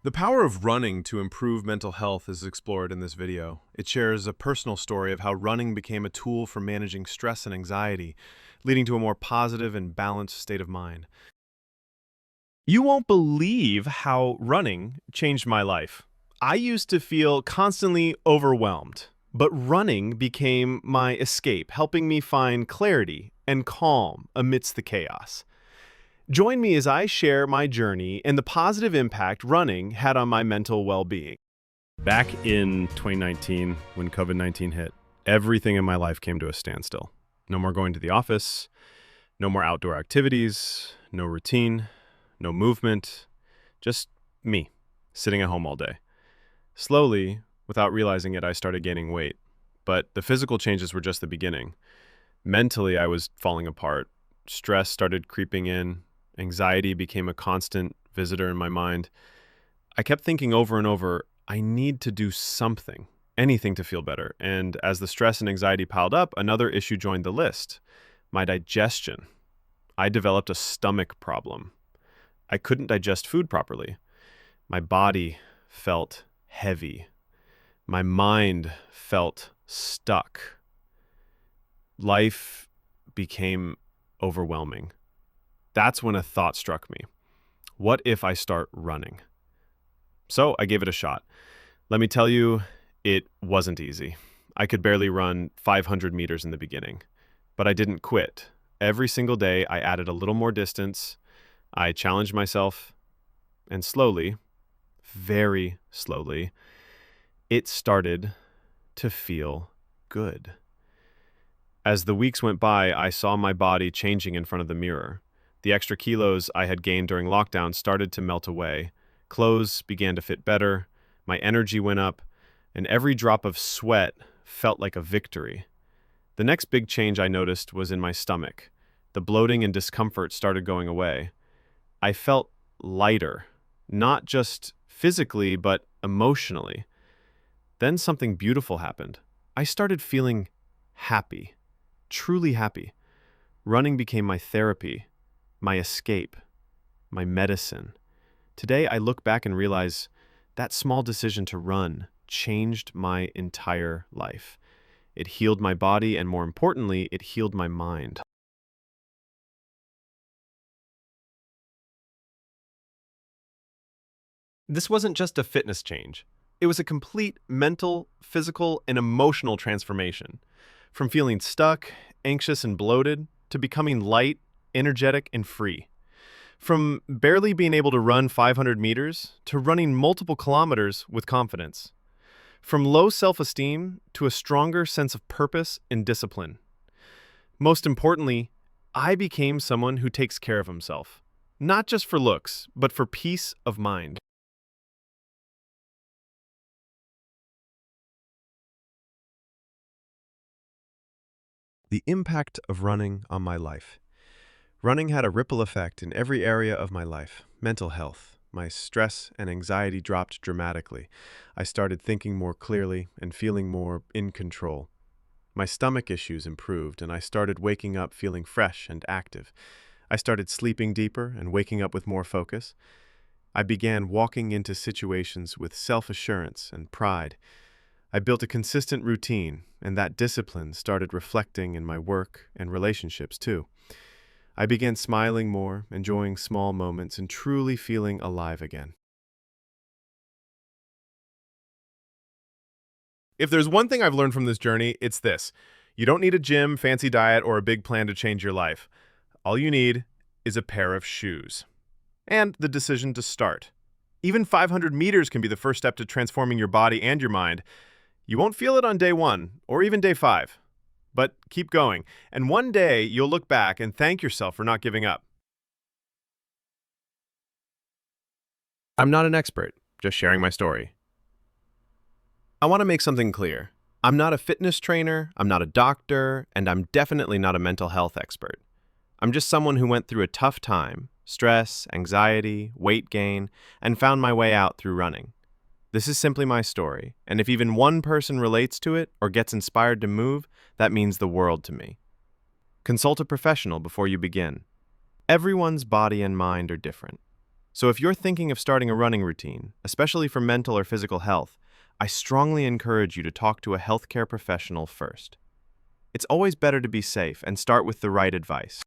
The power of running to improve mental health is explored in this video. It shares a personal story of how running became a tool for managing stress and anxiety, leading to a more positive and balanced state of mind. You won't believe how running changed my life. I used to feel constantly overwhelmed, but running became my escape, helping me find clarity and calm amidst the chaos. Join me as I share my journey and the positive impact running had on my mental well-being. Back in 2019, when COVID-19 hit, everything in my life came to a standstill. No more going to the office, no more outdoor activities, no routine, no movement, just me, sitting at home all day. Slowly, without realizing it, I started gaining weight. But the physical changes were just the beginning. Mentally, I was falling apart. Stress started creeping in. Anxiety became a constant visitor in my mind. I kept thinking over and over, I need to do something, anything to feel better. And as the stress and anxiety piled up, another issue joined the list, my digestion. I developed a stomach problem. I couldn't digest food properly. My body felt heavy. My mind felt stuck. Life became overwhelming. That's when a thought struck me. What if I start running? So I gave it a shot. Let me tell you, it wasn't easy. I could barely run 500 meters in the beginning, but I didn't quit. Every single day, I added a little more distance. I challenged myself, and slowly, very slowly, it started to feel good. As the weeks went by, I saw my body changing in front of the mirror. The extra kilos I had gained during lockdown started to melt away. Clothes began to fit better, my energy went up, and every drop of sweat felt like a victory. The next big change I noticed was in my stomach. The bloating and discomfort started going away. I felt lighter, not just physically, but emotionally. Then something beautiful happened. I started feeling happy, truly happy. Running became my therapy, my escape, my medicine. Today, I look back and realize that small decision to run changed my entire life. It healed my body, and more importantly, it healed my mind. This wasn't just a fitness change. It was a complete mental, physical, and emotional transformation. From feeling stuck, anxious, and bloated to becoming light, energetic, and free. From barely being able to run 500 meters to running multiple kilometers with confidence. From low self-esteem to a stronger sense of purpose and discipline. Most importantly, I became someone who takes care of himself. Not just for looks, but for peace of mind. The impact of running on my life. Running had a ripple effect in every area of my life. Mental health. My stress and anxiety dropped dramatically. I started thinking more clearly and feeling more in control. My stomach issues improved, and I started waking up feeling fresh and active. I started sleeping deeper and waking up with more focus. I began walking into situations with self-assurance and pride. I built a consistent routine, and that discipline started reflecting in my work and relationships too. I began smiling more, enjoying small moments, and truly feeling alive again. If there's one thing I've learned from this journey, it's this. You don't need a gym, fancy diet, or a big plan to change your life. All you need is a pair of shoes. And the decision to start. Even 500 meters can be the first step to transforming your body and your mind. You won't feel it on day 1, or even day 5. But keep going, and one day you'll look back and thank yourself for not giving up. I'm not an expert, just sharing my story. I want to make something clear. I'm not a fitness trainer, I'm not a doctor, and I'm definitely not a mental health expert. I'm just someone who went through a tough time, stress, anxiety, weight gain, and found my way out through running. This is simply my story, and if even one person relates to it or gets inspired to move, that means the world to me. Consult a professional before you begin. Everyone's body and mind are different. So if you're thinking of starting a running routine, especially for mental or physical health, I strongly encourage you to talk to a healthcare professional first. It's always better to be safe and start with the right advice.